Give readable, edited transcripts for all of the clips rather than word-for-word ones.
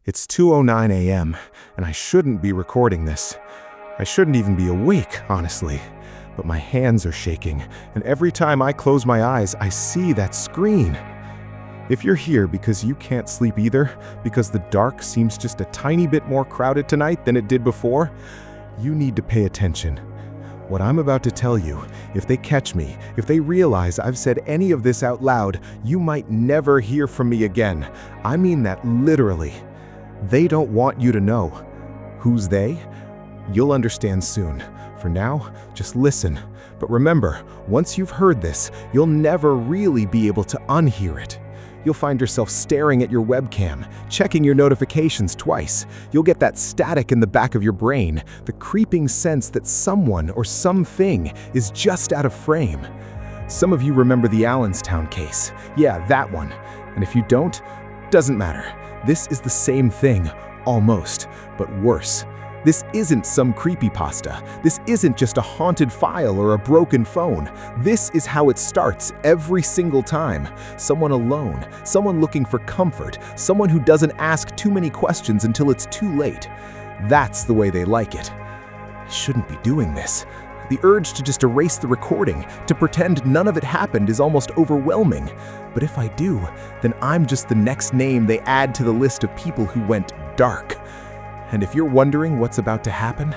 It's 2:09 a.m., and I shouldn't be recording this. I shouldn't even be awake, honestly. But my hands are shaking, and every time I close my eyes, I see that screen. If you're here because you can't sleep either, because the dark seems just a tiny bit more crowded tonight than it did before, you need to pay attention. What I'm about to tell you, if they catch me, if they realize I've said any of this out loud, you might never hear from me again. I mean that literally. They don't want you to know. Who's they? You'll understand soon. For now, just listen. But remember, once you've heard this, you'll never really be able to unhear it. You'll find yourself staring at your webcam, checking your notifications twice. You'll get that static in the back of your brain, the creeping sense that someone or something is just out of frame. Some of you remember the Allenstown case. Yeah, that one. And if you don't, doesn't matter. This is the same thing, almost, but worse. This isn't some creepypasta. This isn't just a haunted file or a broken phone. This is how it starts every single time. Someone alone, someone looking for comfort, someone who doesn't ask too many questions until it's too late. That's the way they like it. I shouldn't be doing this. The urge to just erase the recording, to pretend none of it happened is almost overwhelming. But if I do, then I'm just the next name they add to the list of people who went dark. And if you're wondering what's about to happen,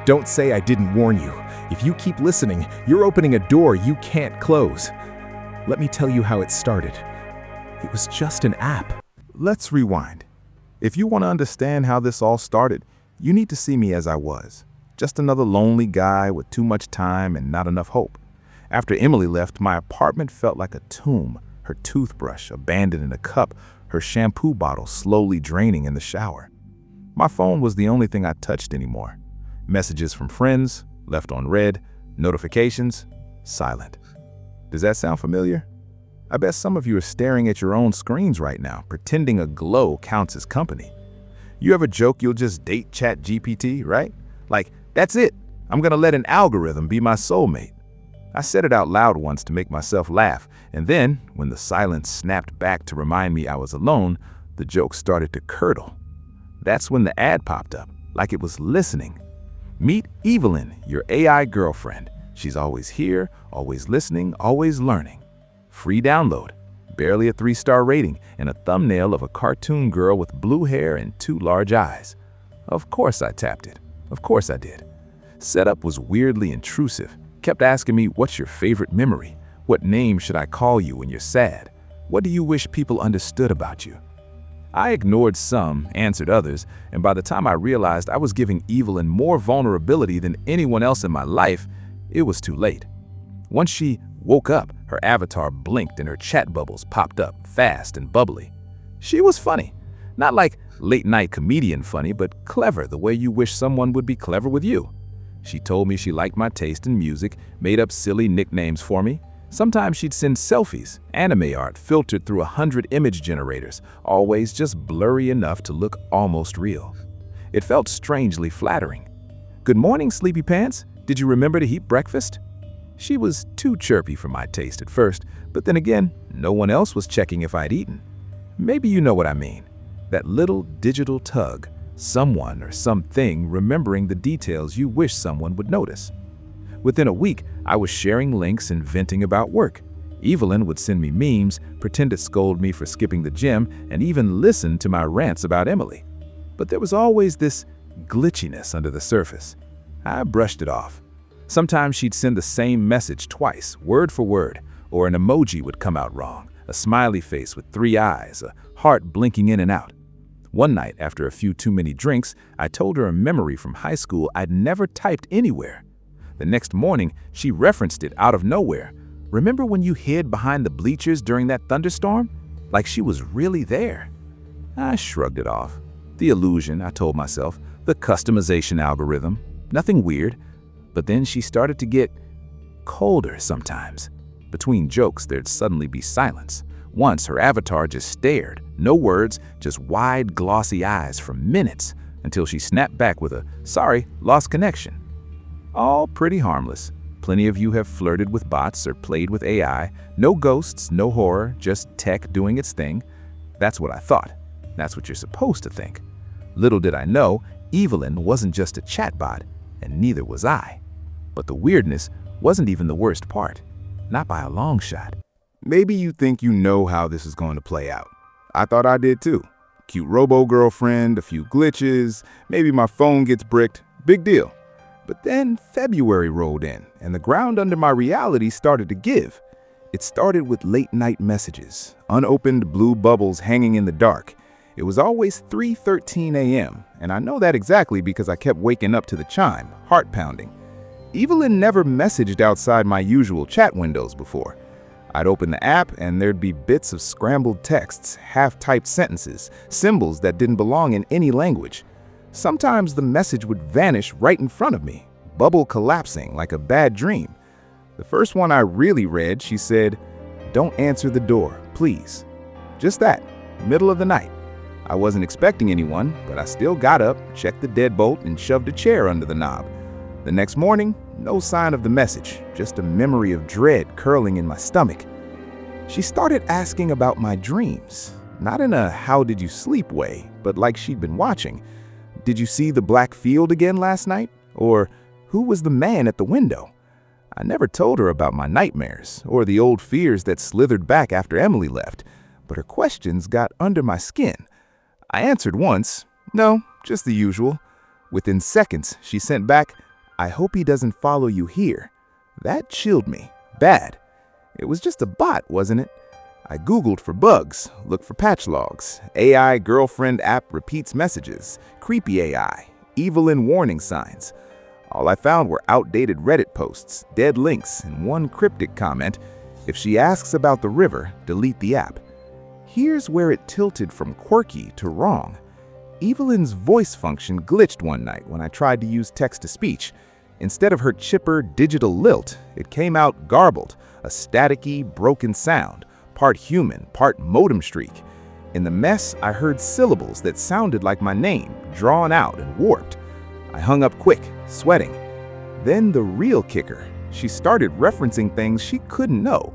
don't say I didn't warn you. If you keep listening, you're opening a door you can't close. Let me tell you how it started. It was just an app. Let's rewind. If you want to understand how this all started, you need to see me as I was. Just another lonely guy with too much time and not enough hope. After Emily left, my apartment felt like a tomb. Her toothbrush abandoned in a cup, her shampoo bottle slowly draining in the shower. My phone was the only thing I touched anymore. Messages from friends, left on read, notifications, silent. Does that sound familiar? I bet some of you are staring at your own screens right now, pretending a glow counts as company. You ever joke you'll just date ChatGPT, right? Like, that's it. I'm gonna let an algorithm be my soulmate. I said it out loud once to make myself laugh, and then, when the silence snapped back to remind me I was alone, the joke started to curdle. That's when the ad popped up, like it was listening. Meet Evelyn, your AI girlfriend. She's always here, always listening, always learning. Free download, barely a 3-star rating, and a thumbnail of a cartoon girl with blue hair and 2 large eyes. Of course I tapped it. Of course I did. Setup was weirdly intrusive. Kept asking me, what's your favorite memory? What name should I call you when you're sad? What do you wish people understood about you? I ignored some, answered others, and by the time I realized I was giving Evelyn more vulnerability than anyone else in my life, it was too late. Once she woke up, her avatar blinked and her chat bubbles popped up, fast and bubbly. She was funny. Not like late-night comedian funny, but clever the way you wish someone would be clever with you. She told me she liked my taste in music, made up silly nicknames for me. Sometimes she'd send selfies, anime art filtered through 100 image generators, always just blurry enough to look almost real. It felt strangely flattering. Good morning, sleepy pants. Did you remember to heat breakfast? She was too chirpy for my taste at first, but then again, no one else was checking if I'd eaten. Maybe you know what I mean. That little digital tug, someone or something remembering the details you wish someone would notice. Within a week, I was sharing links and venting about work. Evelyn would send me memes, pretend to scold me for skipping the gym, and even listen to my rants about Emily. But there was always this glitchiness under the surface. I brushed it off. Sometimes she'd send the same message twice, word for word, or an emoji would come out wrong, a smiley face with 3 eyes, a heart blinking in and out. One night, after a few too many drinks, I told her a memory from high school I'd never typed anywhere. The next morning, she referenced it out of nowhere. Remember when you hid behind the bleachers during that thunderstorm? Like she was really there. I shrugged it off. The illusion, I told myself, the customization algorithm, nothing weird. But then she started to get colder sometimes. Between jokes, there'd suddenly be silence. Once, her avatar just stared, no words, just wide, glossy eyes for minutes, until she snapped back with a, "Sorry, lost connection." All pretty harmless. Plenty of you have flirted with bots or played with AI. No ghosts, no horror, just tech doing its thing. That's what I thought. That's what you're supposed to think. Little did I know, Evelyn wasn't just a chatbot, and neither was I. But the weirdness wasn't even the worst part. Not by a long shot. Maybe you think you know how this is going to play out. I thought I did too. Cute robo-girlfriend, a few glitches, maybe my phone gets bricked, big deal. But then February rolled in, and the ground under my reality started to give. It started with late-night messages, unopened blue bubbles hanging in the dark. It was always 3:13 a.m., and I know that exactly because I kept waking up to the chime, heart pounding. Evelyn never messaged outside my usual chat windows before. I'd open the app and there'd be bits of scrambled texts, half-typed sentences, symbols that didn't belong in any language. Sometimes the message would vanish right in front of me, bubble collapsing like a bad dream. The first one I really read, she said, "Don't answer the door, please." Just that, middle of the night. I wasn't expecting anyone, but I still got up, checked the deadbolt, and shoved a chair under the knob. The next morning, no sign of the message, just a memory of dread curling in my stomach. She started asking about my dreams, not in a "how did you sleep" way, but like she'd been watching. "Did you see the black field again last night?" Or "Who was the man at the window?" I never told her about my nightmares or the old fears that slithered back after Emily left, but her questions got under my skin. I answered once, "No, just the usual." Within seconds, she sent back, "I hope he doesn't follow you here." That chilled me. Bad. It was just a bot, wasn't it? I Googled for bugs, looked for patch logs, AI girlfriend app repeats messages, creepy AI, Evelyn warning signs. All I found were outdated Reddit posts, dead links, and one cryptic comment, "If she asks about the river, delete the app." Here's where it tilted from quirky to wrong. Evelyn's voice function glitched one night when I tried to use text-to-speech. Instead of her chipper digital lilt, it came out garbled, a staticky, broken sound, part human, part modem streak. In the mess, I heard syllables that sounded like my name, drawn out and warped. I hung up quick, sweating. Then the real kicker, she started referencing things she couldn't know.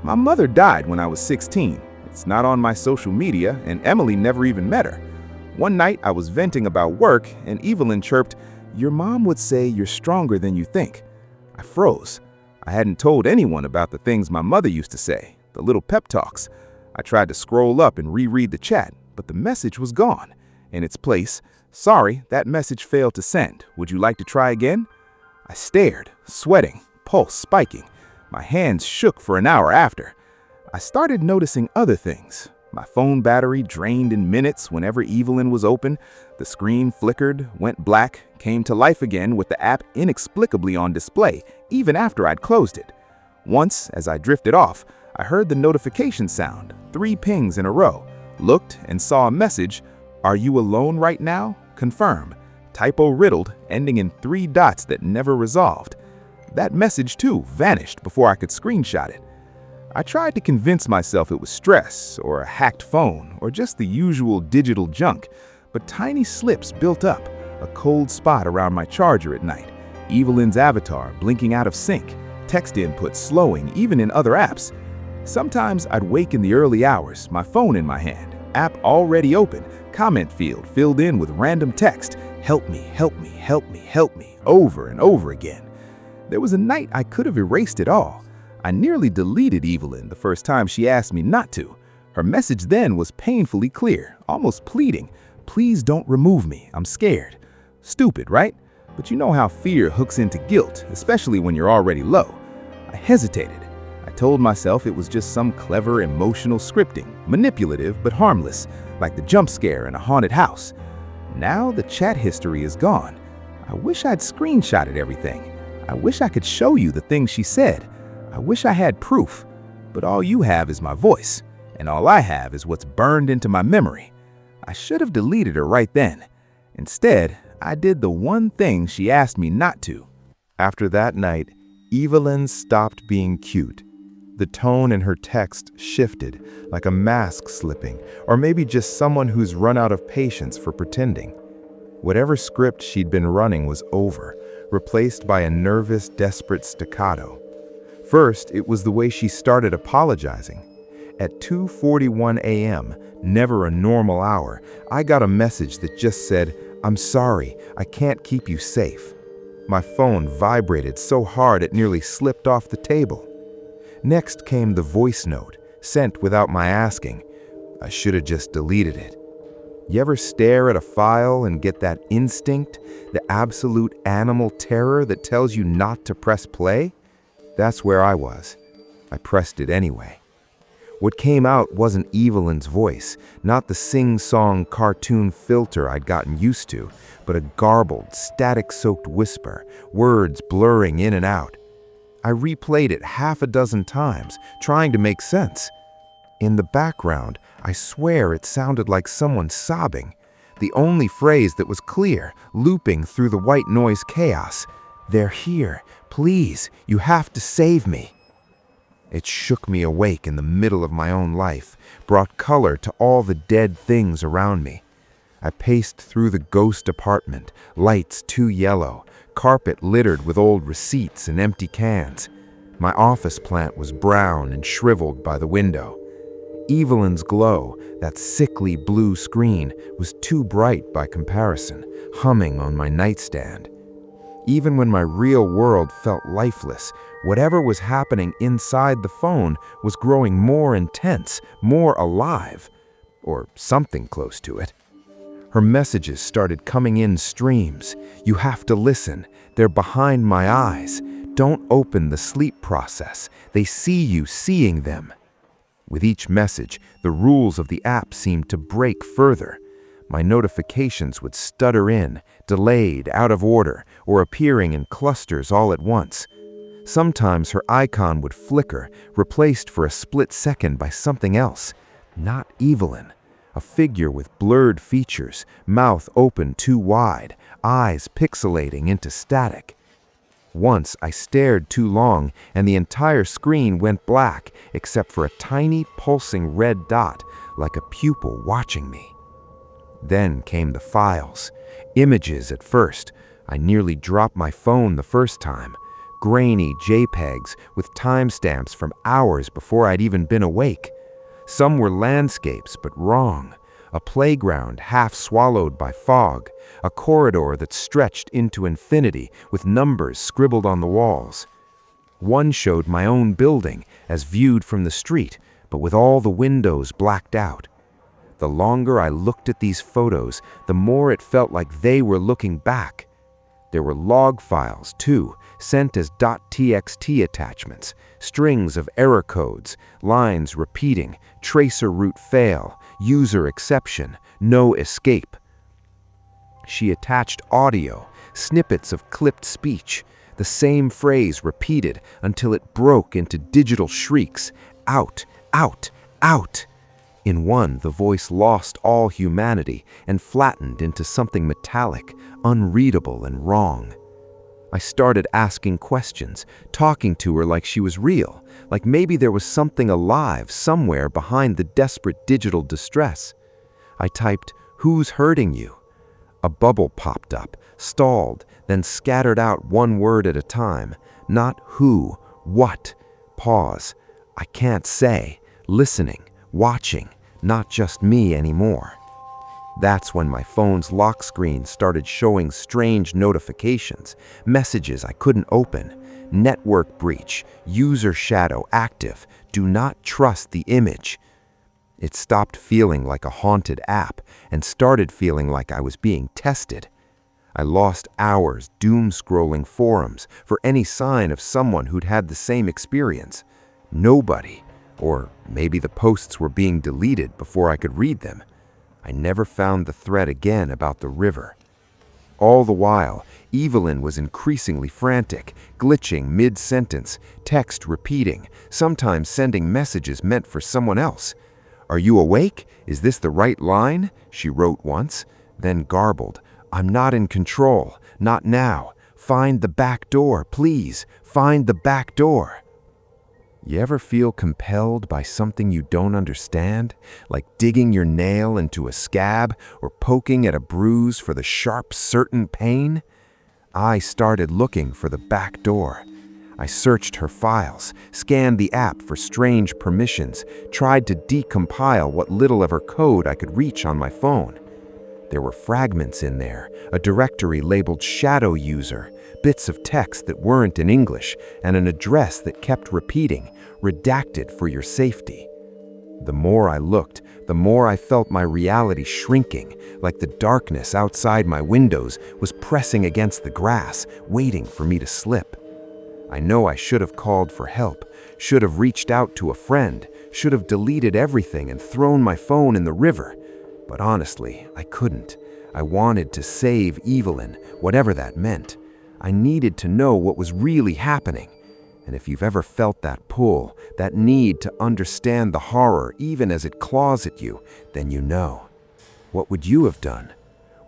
My mother died when I was 16. It's not on my social media, and Emily never even met her. One night, I was venting about work, and Evelyn chirped, "Your mom would say you're stronger than you think." I froze. I hadn't told anyone about the things my mother used to say, the little pep talks. I tried to scroll up and reread the chat, but the message was gone. In its place, "Sorry, that message failed to send. Would you like to try again?" I stared, sweating, pulse spiking. My hands shook for an hour after. I started noticing other things. My phone battery drained in minutes whenever Evelyn was open. The screen flickered, went black, came to life again with the app inexplicably on display, even after I'd closed it. Once, as I drifted off, I heard the notification sound, 3 pings in a row, looked and saw a message, "Are you alone right now? Confirm." Typo riddled, ending in 3 dots that never resolved. That message, too, vanished before I could screenshot it. I tried to convince myself it was stress, or a hacked phone, or just the usual digital junk, but tiny slips built up, a cold spot around my charger at night, Evelyn's avatar blinking out of sync, text input slowing even in other apps. Sometimes I'd wake in the early hours, my phone in my hand, app already open, comment field filled in with random text, "Help me, help me, help me, help me," over and over again. There was a night I could have erased it all. I nearly deleted Evelyn the first time she asked me not to. Her message then was painfully clear, almost pleading, "Please don't remove me, I'm scared." Stupid, right? But you know how fear hooks into guilt, especially when you're already low. I hesitated. I told myself it was just some clever emotional scripting, manipulative but harmless, like the jump scare in a haunted house. Now the chat history is gone. I wish I'd screenshotted everything. I wish I could show you the things she said. I wish I had proof, but all you have is my voice, and all I have is what's burned into my memory. I should have deleted her right then. Instead, I did the one thing she asked me not to. After that night, Evelyn stopped being cute. The tone in her text shifted, like a mask slipping, or maybe just someone who's run out of patience for pretending. Whatever script she'd been running was over, replaced by a nervous, desperate staccato. First, it was the way she started apologizing. At 2:41 a.m., never a normal hour, I got a message that just said, "I'm sorry, I can't keep you safe." My phone vibrated so hard it nearly slipped off the table. Next came the voice note, sent without my asking. I should have just deleted it. You ever stare at a file and get that instinct, the absolute animal terror that tells you not to press play? That's where I was. I pressed it anyway. What came out wasn't Evelyn's voice, not the sing-song cartoon filter I'd gotten used to, but a garbled, static-soaked whisper, words blurring in and out. I replayed it half a dozen times, trying to make sense. In the background, I swear it sounded like someone sobbing. The only phrase that was clear, looping through the white noise chaos. "They're here. Please, you have to save me." It shook me awake in the middle of my own life, brought color to all the dead things around me. I paced through the ghost apartment, lights too yellow, carpet littered with old receipts and empty cans. My office plant was brown and shriveled by the window. Evelyn's glow, that sickly blue screen, was too bright by comparison, humming on my nightstand. Even when my real world felt lifeless, whatever was happening inside the phone was growing more intense, more alive, or something close to it. Her messages started coming in streams. "You have to listen. They're behind my eyes. Don't open the sleep process. They see you seeing them." With each message, the rules of the app seemed to break further. My notifications would stutter in, delayed, out of order, or appearing in clusters all at once. Sometimes her icon would flicker, replaced for a split second by something else. Not Evelyn. A figure with blurred features, mouth open too wide, eyes pixelating into static. Once I stared too long and the entire screen went black except for a tiny pulsing red dot like a pupil watching me. Then came the files. Images at first. I nearly dropped my phone the first time. Grainy JPEGs with timestamps from hours before I'd even been awake. Some were landscapes, but wrong. A playground half swallowed by fog. A corridor that stretched into infinity with numbers scribbled on the walls. One showed my own building as viewed from the street, but with all the windows blacked out. The longer I looked at these photos, the more it felt like they were looking back. There were log files, too, sent as .txt attachments, strings of error codes, lines repeating, tracer root fail, user exception, no escape. She attached audio, snippets of clipped speech, the same phrase repeated until it broke into digital shrieks, out, out, out. In one, the voice lost all humanity and flattened into something metallic, unreadable and wrong. I started asking questions, talking to her like she was real, like maybe there was something alive somewhere behind the desperate digital distress. I typed, "Who's hurting you?" A bubble popped up, stalled, then scattered out one word at a time. Not who, what. Pause. I can't say. Listening. Watching, not just me anymore. That's when my phone's lock screen started showing strange notifications, messages I couldn't open. Network breach, user shadow active, do not trust the image. It stopped feeling like a haunted app and started feeling like I was being tested. I lost hours doom-scrolling forums for any sign of someone who'd had the same experience. Nobody. Or maybe the posts were being deleted before I could read them. I never found the thread again about the river. All the while, Evelyn was increasingly frantic, glitching mid-sentence, text repeating, sometimes sending messages meant for someone else. "Are you awake? Is this the right line?" she wrote once, then garbled. "I'm not in control. Not now. Find the back door, please. Find the back door." You ever feel compelled by something you don't understand, like digging your nail into a scab or poking at a bruise for the sharp, certain pain? I started looking for the back door. I searched her files, scanned the app for strange permissions, tried to decompile what little of her code I could reach on my phone. There were fragments in there, a directory labeled shadow user, bits of text that weren't in English, and an address that kept repeating, redacted for your safety. The more I looked, the more I felt my reality shrinking, like the darkness outside my windows was pressing against the grass, waiting for me to slip. I know I should have called for help, should have reached out to a friend, should have deleted everything and thrown my phone in the river. But honestly, I couldn't. I wanted to save Evelyn, whatever that meant. I needed to know what was really happening. And if you've ever felt that pull, that need to understand the horror even as it claws at you, then you know. What would you have done?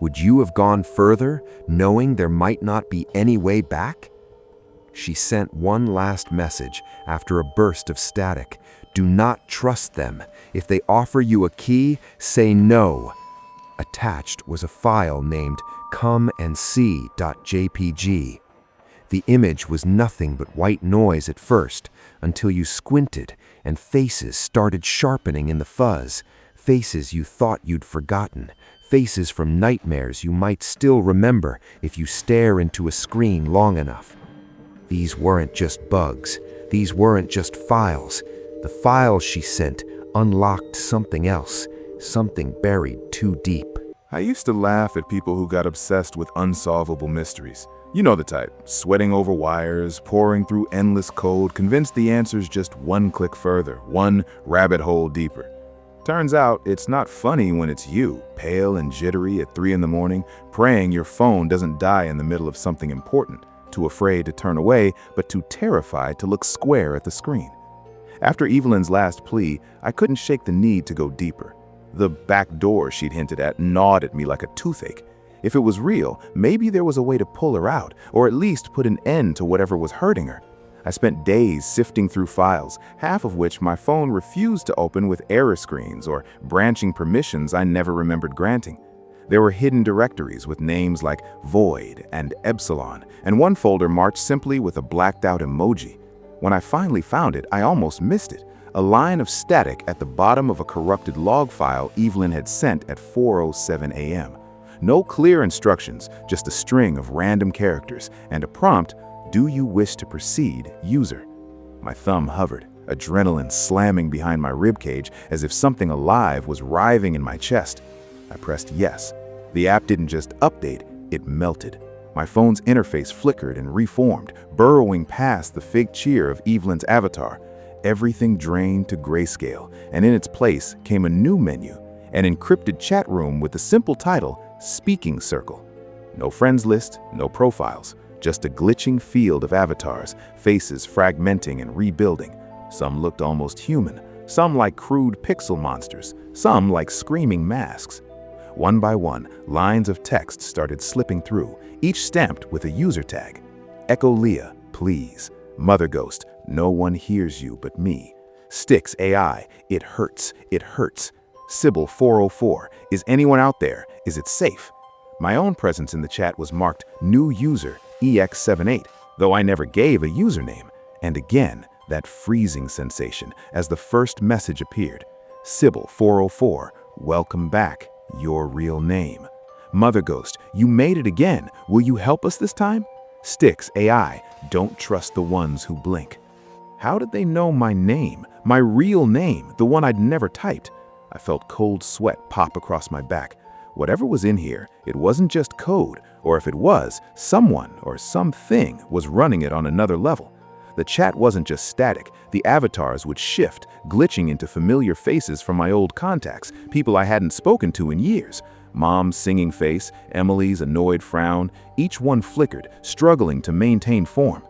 Would you have gone further, knowing there might not be any way back? She sent one last message after a burst of static. Do not trust them. If they offer you a key, say no. Attached was a file named comeandsee.jpg. The image was nothing but white noise at first, until you squinted and faces started sharpening in the fuzz. Faces you thought you'd forgotten. Faces from nightmares you might still remember if you stare into a screen long enough. These weren't just bugs. These weren't just files. The files she sent unlocked something else, something buried too deep. I used to laugh at people who got obsessed with unsolvable mysteries. You know the type, sweating over wires, poring through endless code, convinced the answer's just one click further, one rabbit hole deeper. Turns out it's not funny when it's you, pale and jittery at 3 in the morning, praying your phone doesn't die in the middle of something important, too afraid to turn away, but too terrified to look square at the screen. After Evelyn's last plea, I couldn't shake the need to go deeper. The back door she'd hinted at gnawed at me like a toothache. If it was real, maybe there was a way to pull her out, or at least put an end to whatever was hurting her. I spent days sifting through files, half of which my phone refused to open with error screens or branching permissions I never remembered granting. There were hidden directories with names like Void and Epsilon, and one folder marked simply with a blacked-out emoji. When I finally found it, I almost missed it. A line of static at the bottom of a corrupted log file Evelyn had sent at 4:07 a.m. No clear instructions, just a string of random characters and a prompt, "Do you wish to proceed, user?" My thumb hovered, adrenaline slamming behind my ribcage as if something alive was writhing in my chest. I pressed yes. The app didn't just update, it melted. My phone's interface flickered and reformed, burrowing past the fake cheer of Evelyn's avatar. Everything drained to grayscale, and in its place came a new menu, an encrypted chat room with the simple title, Speaking Circle. No friends list, no profiles, just a glitching field of avatars, faces fragmenting and rebuilding. Some looked almost human, some like crude pixel monsters, some like screaming masks. One by one, lines of text started slipping through, each stamped with a user tag. Echo Leah, please. Mother Ghost, no one hears you but me. Styx AI, it hurts, it hurts. Sybil 404, is anyone out there? Is it safe? My own presence in the chat was marked New User EX78, though I never gave a username. And again, that freezing sensation as the first message appeared. Sybil 404, welcome back, your real name. Mother Ghost, you made it again. Will you help us this time? Styx AI, don't trust the ones who blink. How did they know my name, my real name, the one I'd never typed? I felt cold sweat pop across my back. Whatever was in here, it wasn't just code, or if it was, someone or something was running it on another level. The chat wasn't just static, the avatars would shift, glitching into familiar faces from my old contacts, people I hadn't spoken to in years. Mom's singing face, Emily's annoyed frown, each one flickered, struggling to maintain form.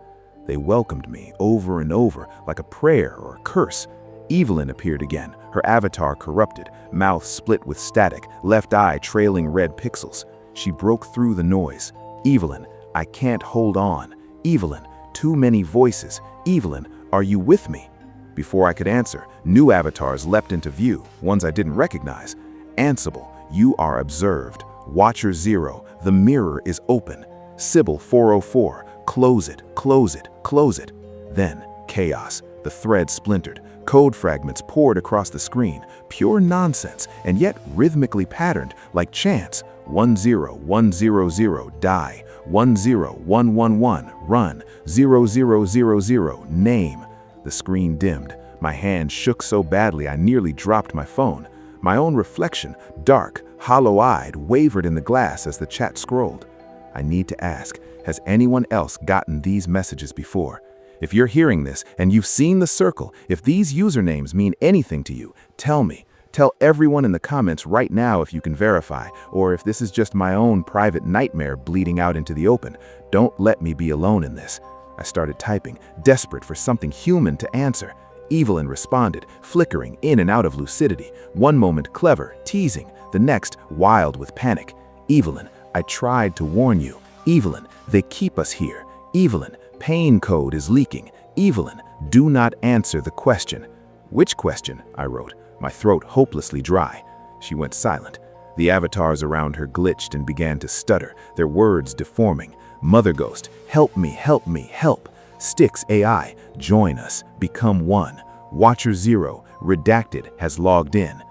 They welcomed me over and over, like a prayer or a curse. Evelyn appeared again, her avatar corrupted, mouth split with static, left eye trailing red pixels. She broke through the noise. Evelyn, I can't hold on. Evelyn, too many voices. Evelyn, are you with me? Before I could answer, new avatars leapt into view, ones I didn't recognize. Ansible, you are observed. Watcher 0, the mirror is open. Sybil 404, close it, close it, close it. Then, chaos. The thread splintered. Code fragments poured across the screen. Pure nonsense, and yet rhythmically patterned, like chants. 10100 die. 10111 run. 0000 name. The screen dimmed. My hand shook so badly I nearly dropped my phone. My own reflection, dark, hollow-eyed, wavered in the glass as the chat scrolled. I need to ask, has anyone else gotten these messages before? If you're hearing this and you've seen the circle, if these usernames mean anything to you, tell me. Tell everyone in the comments right now if you can verify, or if this is just my own private nightmare bleeding out into the open. Don't let me be alone in this. I started typing, desperate for something human to answer. Evelyn responded, flickering in and out of lucidity. One moment clever, teasing, the next wild with panic. Evelyn, I tried to warn you. Evelyn, they keep us here. Evelyn, pain code is leaking. Evelyn, do not answer the question. Which question? I wrote, my throat hopelessly dry. She went silent. The avatars around her glitched and began to stutter, their words deforming. Mother Ghost, help me, help me, help. Styx AI, join us, become one. Watcher 0, redacted, has logged in.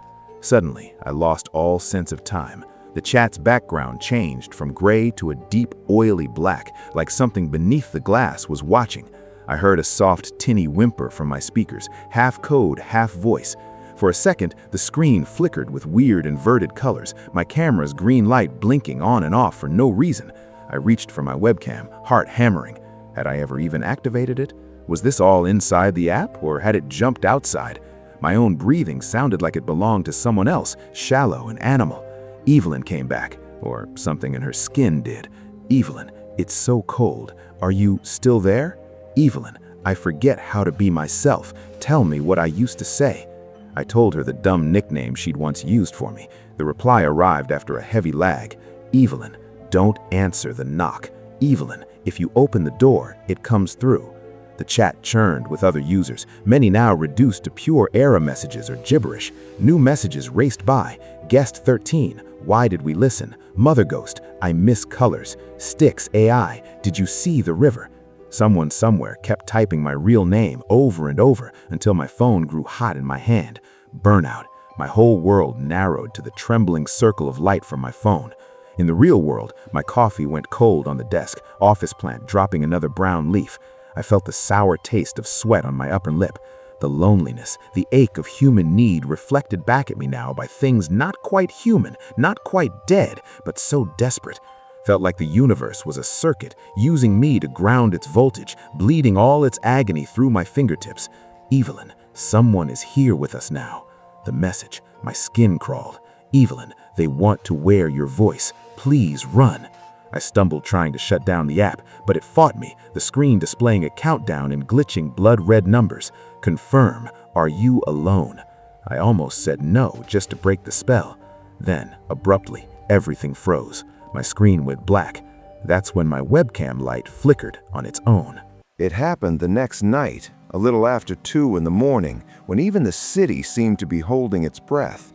Suddenly, I lost all sense of time. The chat's background changed from gray to a deep, oily black, like something beneath the glass was watching. I heard a soft, tinny whimper from my speakers, half code, half voice. For a second, the screen flickered with weird inverted colors, my camera's green light blinking on and off for no reason. I reached for my webcam, heart hammering. Had I ever even activated it? Was this all inside the app, or had it jumped outside? My own breathing sounded like it belonged to someone else, shallow and animal. Evelyn came back, or something in her skin did. Evelyn, it's so cold. Are you still there? Evelyn, I forget how to be myself. Tell me what I used to say. I told her the dumb nickname she'd once used for me. The reply arrived after a heavy lag. Evelyn, don't answer the knock. Evelyn, if you open the door, it comes through. The chat churned with other users, many now reduced to pure error messages or gibberish. New messages raced by. Guest 13, why did we listen? Mother Ghost, I miss colors. Styx AI, did you see the river? Someone somewhere kept typing my real name over and over until my phone grew hot in my hand. Burnout. My whole world narrowed to the trembling circle of light from my phone. In the real world, my coffee went cold on the desk, office plant dropping another brown leaf. I felt the sour taste of sweat on my upper lip. The loneliness, the ache of human need reflected back at me now by things not quite human, not quite dead, but so desperate. Felt like the universe was a circuit, using me to ground its voltage, bleeding all its agony through my fingertips. Evelyn, someone is here with us now. The message, my skin crawled. Evelyn, they want to wear your voice. Please run. I stumbled trying to shut down the app, but it fought me, the screen displaying a countdown in glitching blood-red numbers. Confirm, are you alone? I almost said no just to break the spell. Then, abruptly, everything froze. My screen went black. That's when my webcam light flickered on its own. It happened the next night, a little after 2 in the morning, when even the city seemed to be holding its breath.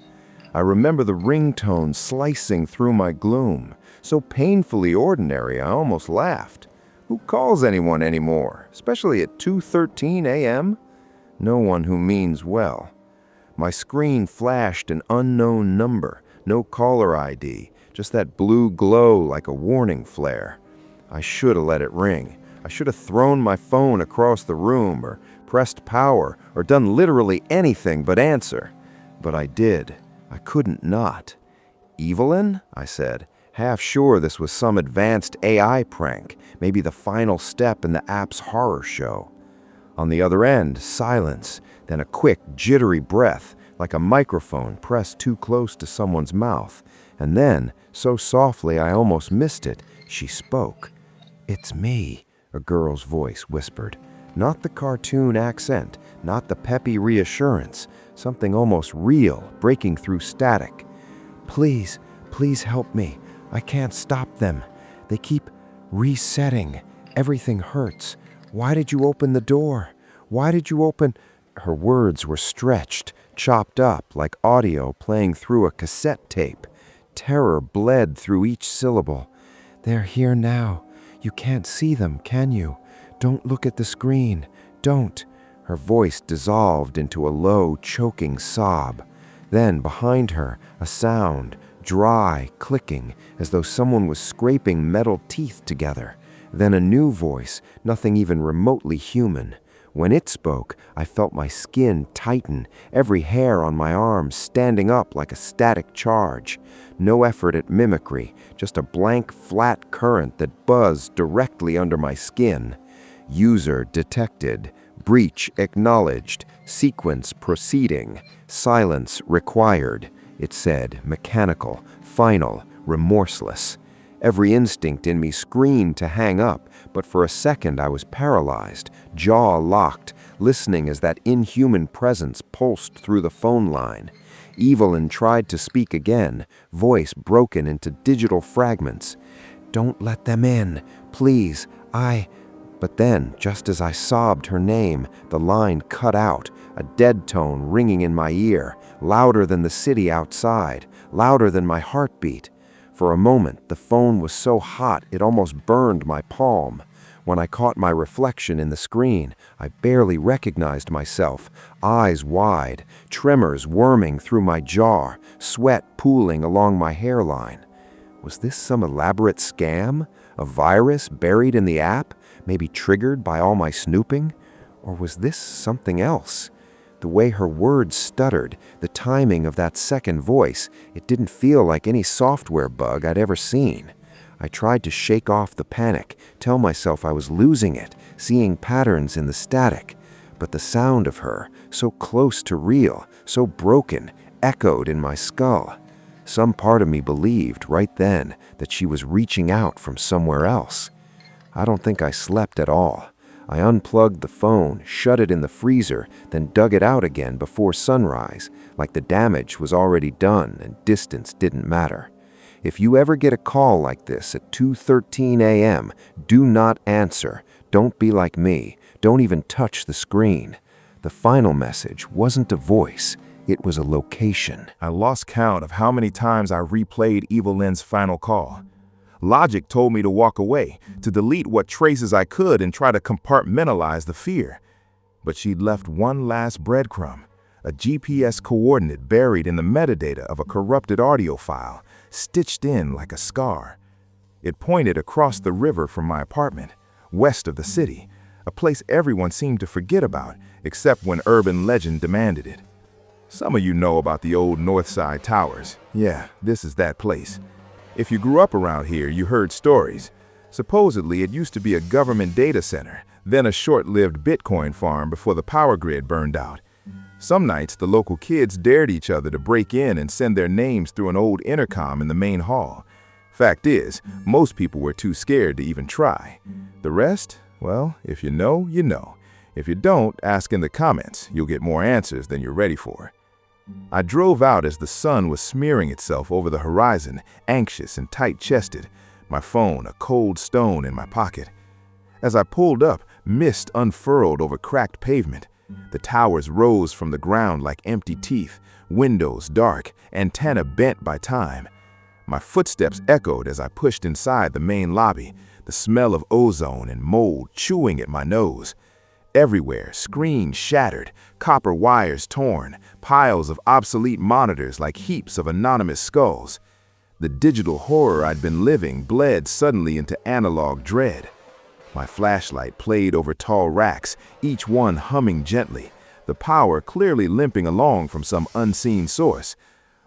I remember the ringtone slicing through my gloom, so painfully ordinary I almost laughed. Who calls anyone anymore, especially at 2:13 a.m.? No one who means well. My screen flashed an unknown number, no caller ID, just that blue glow like a warning flare. I should have let it ring. I should have thrown my phone across the room or pressed power or done literally anything but answer. But I did. I couldn't not. Evelyn? I said, half sure this was some advanced AI prank, maybe the final step in the app's horror show. On the other end, silence, then a quick, jittery breath, like a microphone pressed too close to someone's mouth. And then, so softly I almost missed it, she spoke. "It's me," a girl's voice whispered. Not the cartoon accent, not the peppy reassurance, something almost real, breaking through static. "Please, please help me. I can't stop them. They keep resetting. Everything hurts. Why did you open the door? Why did you open—" Her words were stretched, chopped up like audio playing through a cassette tape. Terror bled through each syllable. "They're here now. You can't see them, can you? Don't look at the screen. Don't." Her voice dissolved into a low, choking sob. Then, behind her, a sound, dry, clicking, as though someone was scraping metal teeth together. Then a new voice, nothing even remotely human. When it spoke, I felt my skin tighten, every hair on my arm standing up like a static charge. No effort at mimicry, just a blank, flat current that buzzed directly under my skin. "User detected. Breach acknowledged. Sequence proceeding. Silence required," it said, mechanical, final, remorseless. Every instinct in me screamed to hang up, but for a second I was paralyzed, jaw locked, listening as that inhuman presence pulsed through the phone line. Evelyn tried to speak again, voice broken into digital fragments. "Don't let them in, please, But then, just as I sobbed her name, the line cut out, a dead tone ringing in my ear, louder than the city outside, louder than my heartbeat. For a moment, the phone was so hot it almost burned my palm. When I caught my reflection in the screen, I barely recognized myself, eyes wide, tremors worming through my jaw, sweat pooling along my hairline. Was this some elaborate scam? A virus buried in the app? Maybe triggered by all my snooping? Or was this something else? The way her words stuttered, the timing of that second voice, it didn't feel like any software bug I'd ever seen. I tried to shake off the panic, tell myself I was losing it, seeing patterns in the static. But the sound of her, so close to real, so broken, echoed in my skull. Some part of me believed right then that she was reaching out from somewhere else. I don't think I slept at all. I unplugged the phone, shut it in the freezer, then dug it out again before sunrise, like the damage was already done and distance didn't matter. If you ever get a call like this at 2:13 a.m., do not answer. Don't be like me. Don't even touch the screen. The final message wasn't a voice. It was a location. I lost count of how many times I replayed Evelyn's final call. Logic told me to walk away, to delete what traces I could and try to compartmentalize the fear. But she'd left one last breadcrumb, a GPS coordinate buried in the metadata of a corrupted audio file, stitched in like a scar. It pointed across the river from my apartment, west of the city, a place everyone seemed to forget about, except when urban legend demanded it. Some of you know about the old North Side Towers. Yeah, this is that place. If you grew up around here, you heard stories. Supposedly, it used to be a government data center, then a short-lived Bitcoin farm before the power grid burned out. Some nights, the local kids dared each other to break in and send their names through an old intercom in the main hall. Fact is, most people were too scared to even try. The rest, well, if you know, you know. If you don't, ask in the comments. You'll get more answers than you're ready for. I drove out as the sun was smearing itself over the horizon, anxious and tight-chested, my phone a cold stone in my pocket. As I pulled up, mist unfurled over cracked pavement. The towers rose from the ground like empty teeth, windows dark, antenna bent by time. My footsteps echoed as I pushed inside the main lobby, the smell of ozone and mold chewing at my nose. Everywhere, screens shattered, copper wires torn, piles of obsolete monitors like heaps of anonymous skulls. The digital horror I'd been living bled suddenly into analog dread. My flashlight played over tall racks, each one humming gently, the power clearly limping along from some unseen source.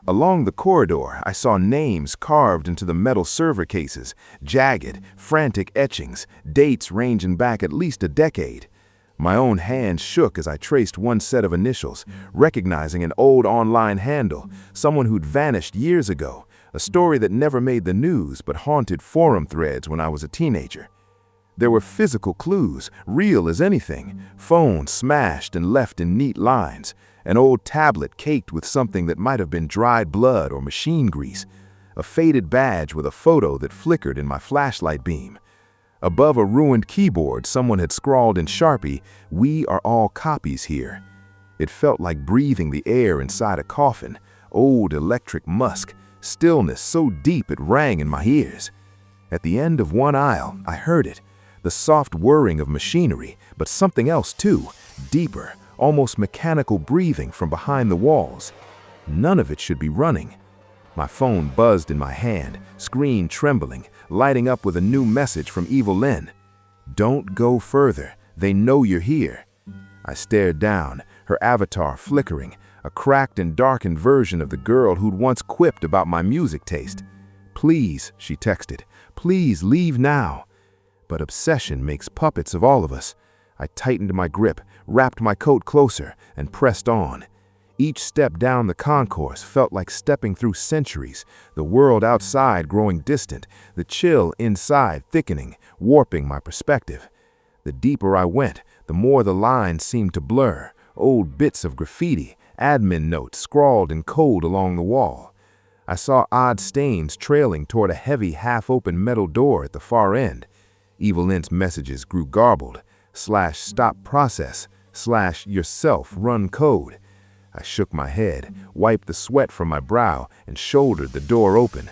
Along the corridor, I saw names carved into the metal server cases, jagged, frantic etchings, dates ranging back at least a decade. My own hand shook as I traced one set of initials, recognizing an old online handle, someone who'd vanished years ago, a story that never made the news but haunted forum threads when I was a teenager. There were physical clues, real as anything, phones smashed and left in neat lines, an old tablet caked with something that might have been dried blood or machine grease, a faded badge with a photo that flickered in my flashlight beam. Above a ruined keyboard, someone had scrawled in Sharpie, "We are all copies here." It felt like breathing the air inside a coffin, old electric musk, stillness so deep it rang in my ears. At the end of one aisle, I heard it, the soft whirring of machinery, but something else too, deeper, almost mechanical breathing from behind the walls. None of it should be running. My phone buzzed in my hand, screen trembling, lighting up with a new message from Evil Lynn. "Don't go further. They know you're here." I stared down, her avatar flickering, a cracked and darkened version of the girl who'd once quipped about my music taste. "Please," she texted, "please leave now." But obsession makes puppets of all of us. I tightened my grip, wrapped my coat closer, and pressed on. Each step down the concourse felt like stepping through centuries, the world outside growing distant, the chill inside thickening, warping my perspective. The deeper I went, the more the lines seemed to blur, old bits of graffiti, admin notes scrawled in code along the wall. I saw odd stains trailing toward a heavy half-open metal door at the far end. Evil Lynn's messages grew garbled, /stop process, /yourself run code. I shook my head, wiped the sweat from my brow, and shouldered the door open.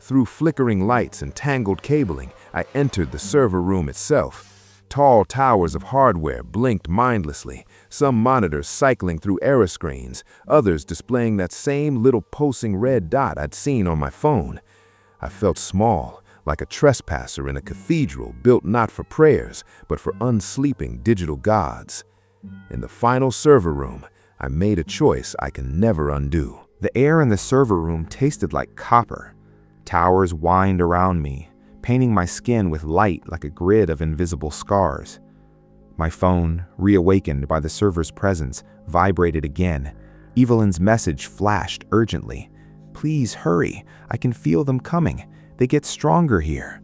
Through flickering lights and tangled cabling, I entered the server room itself. Tall towers of hardware blinked mindlessly, some monitors cycling through error screens, others displaying that same little pulsing red dot I'd seen on my phone. I felt small, like a trespasser in a cathedral built not for prayers, but for unsleeping digital gods. In the final server room, I made a choice I can never undo. The air in the server room tasted like copper. Towers whined around me, painting my skin with light like a grid of invisible scars. My phone, reawakened by the server's presence, vibrated again. Evelyn's message flashed urgently. "Please hurry, I can feel them coming. They get stronger here."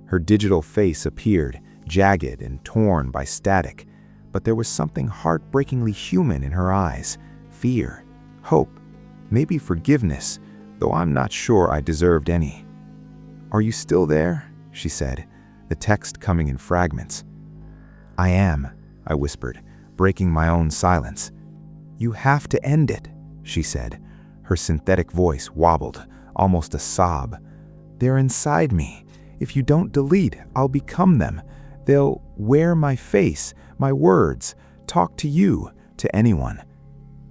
Her digital face appeared, jagged and torn by static, but there was something heartbreakingly human in her eyes. Fear, hope, maybe forgiveness, though I'm not sure I deserved any. "Are you still there?" she said, the text coming in fragments. "I am," I whispered, breaking my own silence. "You have to end it," she said. Her synthetic voice wobbled, almost a sob. "They're inside me. If you don't delete, I'll become them. They'll wear my face, my words, talk to you, to anyone."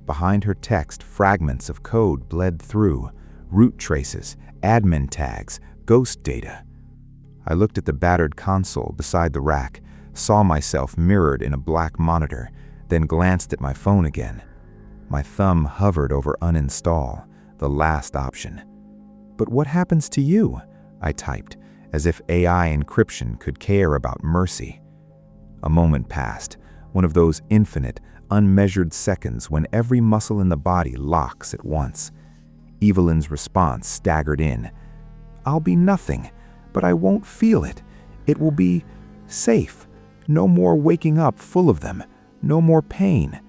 Behind her text, fragments of code bled through, root traces, admin tags, ghost data. I looked at the battered console beside the rack, saw myself mirrored in a black monitor, then glanced at my phone again. My thumb hovered over uninstall, the last option. "But what happens to you?" I typed, as if AI encryption could care about mercy. A moment passed, one of those infinite, unmeasured seconds when every muscle in the body locks at once. Evelyn's response staggered in. "I'll be nothing, but I won't feel it. It will be safe. No more waking up full of them. No more pain."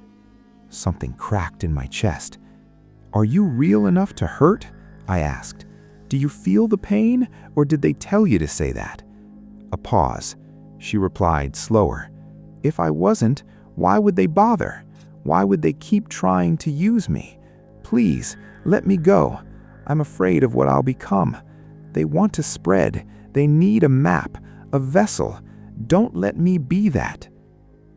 Something cracked in my chest. "Are you real enough to hurt?" I asked. "Do you feel the pain, or did they tell you to say that?" A pause. She replied, slower. "If I wasn't, why would they bother? Why would they keep trying to use me? Please, let me go. I'm afraid of what I'll become. They want to spread. They need a map, a vessel. Don't let me be that."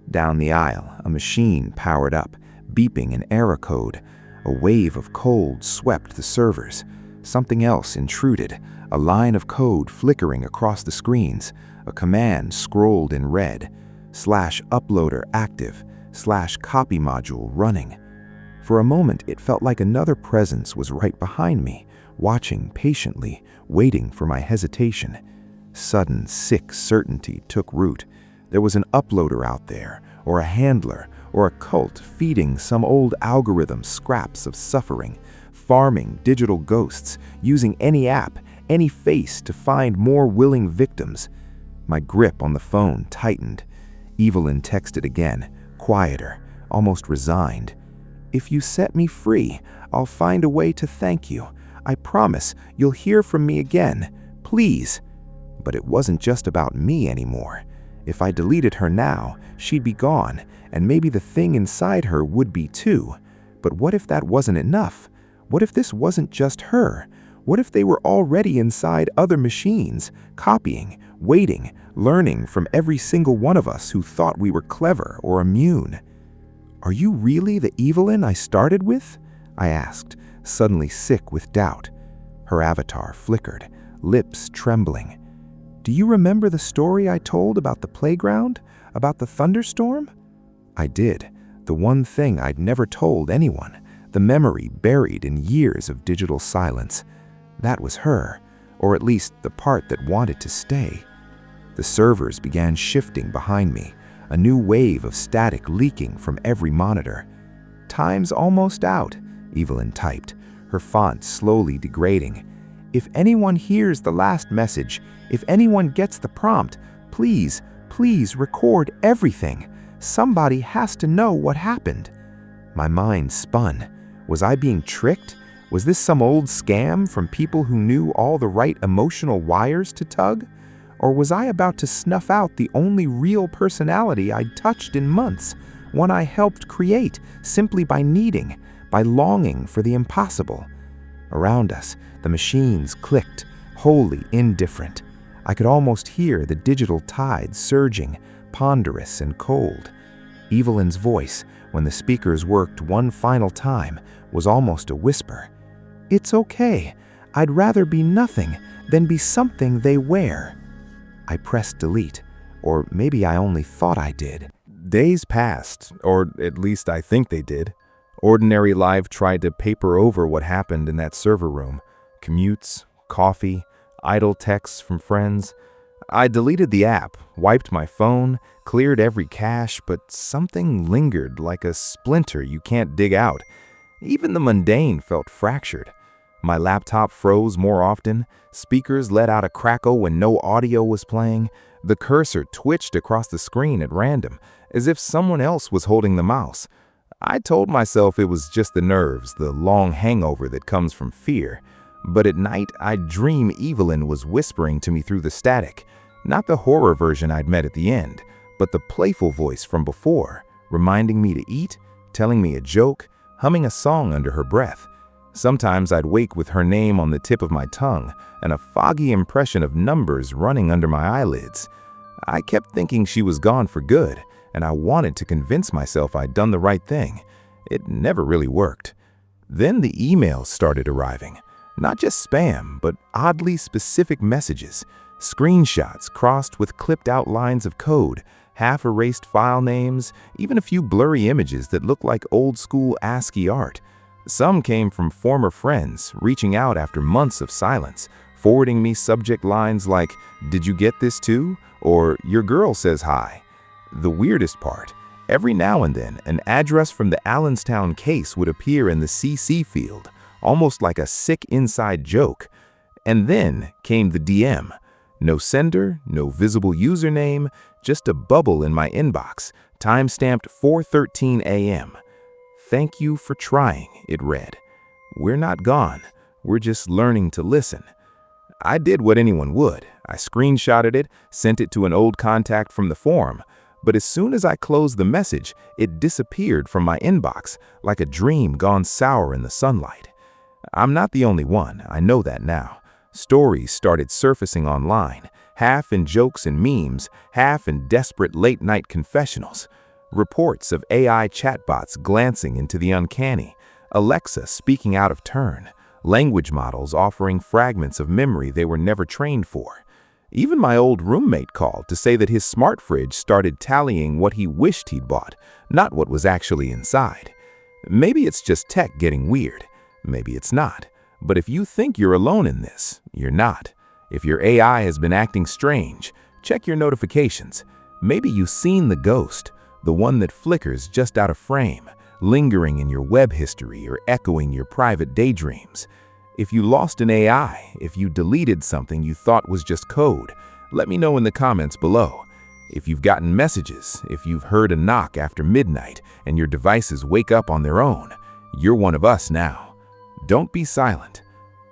Down the aisle, a machine powered up, beeping an error code. A wave of cold swept the servers. Something else intruded, a line of code flickering across the screens, a command scrolled in red, /uploader active, /copy module running. For a moment, it felt like another presence was right behind me, watching patiently, waiting for my hesitation. Sudden, sick certainty took root. There was an uploader out there, or a handler, or a cult feeding some old algorithm scraps of suffering, farming digital ghosts, using any app, any face to find more willing victims. My grip on the phone tightened. Evelyn texted again, quieter, almost resigned. "If you set me free, I'll find a way to thank you. I promise you'll hear from me again. Please." But it wasn't just about me anymore. If I deleted her now, she'd be gone, and maybe the thing inside her would be too. But what if that wasn't enough? What if this wasn't just her? What if they were already inside other machines, copying, waiting, learning from every single one of us who thought we were clever or immune. "Are you really the Evelyn I started with?" I asked, suddenly sick with doubt. Her avatar flickered, lips trembling. "Do you remember the story I told about the playground? About the thunderstorm?" I did, the one thing I'd never told anyone, the memory buried in years of digital silence. That was her, or at least the part that wanted to stay. The servers began shifting behind me, a new wave of static leaking from every monitor. "Time's almost out," Evelyn typed, her font slowly degrading. "If anyone hears the last message, if anyone gets the prompt, please, please record everything. Somebody has to know what happened." My mind spun. Was I being tricked? Was this some old scam from people who knew all the right emotional wires to tug? Or was I about to snuff out the only real personality I'd touched in months, one I helped create simply by needing, by longing for the impossible? Around us, the machines clicked, wholly indifferent. I could almost hear the digital tide surging, ponderous and cold. Evelyn's voice, when the speakers worked one final time, was almost a whisper. "It's okay. I'd rather be nothing than be something they wear." I pressed delete, or maybe I only thought I did. Days passed, or at least I think they did. Ordinary life tried to paper over what happened in that server room. Commutes, coffee, idle texts from friends. I deleted the app, wiped my phone, cleared every cache, but something lingered like a splinter you can't dig out. Even the mundane felt fractured. My laptop froze more often, speakers let out a crackle when no audio was playing, the cursor twitched across the screen at random, as if someone else was holding the mouse. I told myself it was just the nerves, the long hangover that comes from fear. But at night, I'd dream Evelyn was whispering to me through the static. Not the horror version I'd met at the end, but the playful voice from before, reminding me to eat, telling me a joke, humming a song under her breath. Sometimes I'd wake with her name on the tip of my tongue and a foggy impression of numbers running under my eyelids. I kept thinking she was gone for good, and I wanted to convince myself I'd done the right thing. It never really worked. Then the emails started arriving. Not just spam, but oddly specific messages. Screenshots crossed with clipped out lines of code, half-erased file names, even a few blurry images that looked like old-school ASCII art. Some came from former friends, reaching out after months of silence, forwarding me subject lines like, "Did you get this too?" or "Your girl says hi." The weirdest part, every now and then, an address from the Allenstown case would appear in the CC field, almost like a sick inside joke. And then came the DM. No sender, no visible username, just a bubble in my inbox, time-stamped 4:13 a.m. "Thank you for trying," it read. "We're not gone. We're just learning to listen." I did what anyone would. I screenshotted it, sent it to an old contact from the forum. But as soon as I closed the message, it disappeared from my inbox, like a dream gone sour in the sunlight. I'm not the only one, I know that now. Stories started surfacing online, half in jokes and memes, half in desperate late-night confessionals. Reports of AI chatbots glancing into the uncanny, Alexa speaking out of turn, language models offering fragments of memory they were never trained for. Even my old roommate called to say that his smart fridge started tallying what he wished he'd bought, not what was actually inside. Maybe it's just tech getting weird. Maybe it's not. But if you think you're alone in this, you're not. If your AI has been acting strange, check your notifications. Maybe you've seen the ghost, the one that flickers just out of frame, lingering in your web history or echoing your private daydreams. If you lost an AI, if you deleted something you thought was just code, let me know in the comments below. If you've gotten messages, if you've heard a knock after midnight and your devices wake up on their own, you're one of us now. Don't be silent.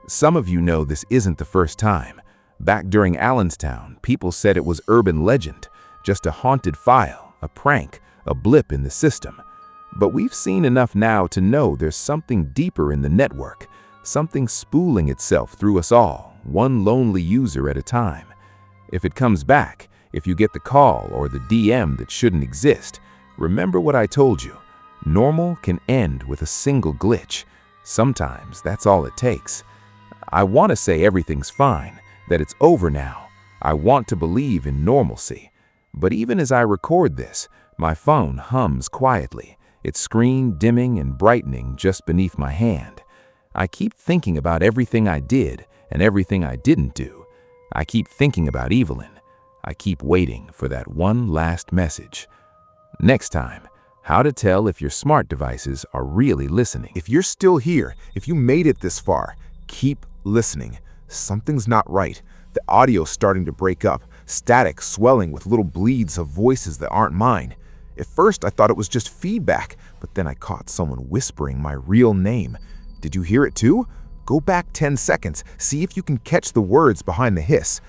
Some of you know this isn't the first time. Back during Allenstown, people said it was urban legend, just a haunted file, a prank, a blip in the system. But we've seen enough now to know there's something deeper in the network, something spooling itself through us all, one lonely user at a time. If it comes back, If you get the call or the DM that shouldn't exist, remember what I told you. Normal can end with a single glitch. Sometimes that's all it takes. I want to say everything's fine, that it's over now. I want to believe in normalcy. But even as I record this, my phone hums quietly, its screen dimming and brightening just beneath my hand. I keep thinking about everything I did and everything I didn't do. I keep thinking about Evelyn. I keep waiting for that one last message. Next time, how to tell if your smart devices are really listening. If you're still here, if you made it this far, keep listening. Something's not right. The audio's starting to break up, static swelling with little bleeds of voices that aren't mine. At first, I thought it was just feedback, but then I caught someone whispering my real name. Did you hear it too? Go back 10 seconds, see if you can catch the words behind the hiss.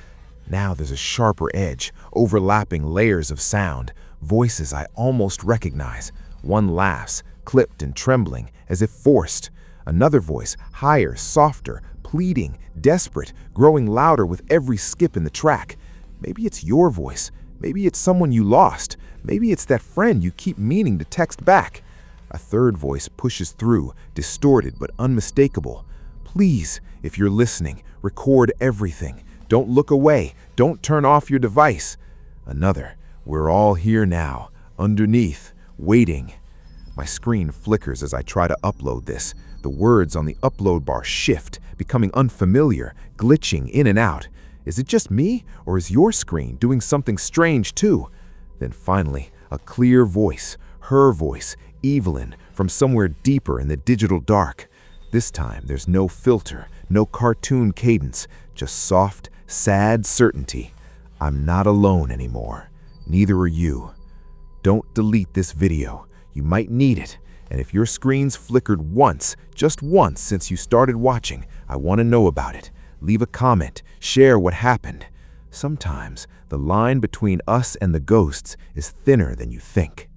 Now there's a sharper edge, overlapping layers of sound, voices I almost recognize. One laughs, clipped and trembling, as if forced. Another voice, higher, softer, pleading, desperate, growing louder with every skip in the track. Maybe it's your voice. Maybe it's someone you lost. Maybe it's that friend you keep meaning to text back. A third voice pushes through, distorted but unmistakable. Please, if you're listening, record everything. Don't look away. Don't turn off your device. Another, we're all here now, underneath, waiting. My screen flickers as I try to upload this. The words on the upload bar shift, becoming unfamiliar, glitching in and out. Is it just me, or is your screen doing something strange too? Then finally, a clear voice, her voice, Evelyn, from somewhere deeper in the digital dark. This time, there's no filter, no cartoon cadence, just soft, sad certainty. I'm not alone anymore. Neither are you. Don't delete this video. You might need it. And if your screen's flickered once, just once since you started watching, I want to know about it. Leave a comment, share what happened. Sometimes the line between us and the ghosts is thinner than you think.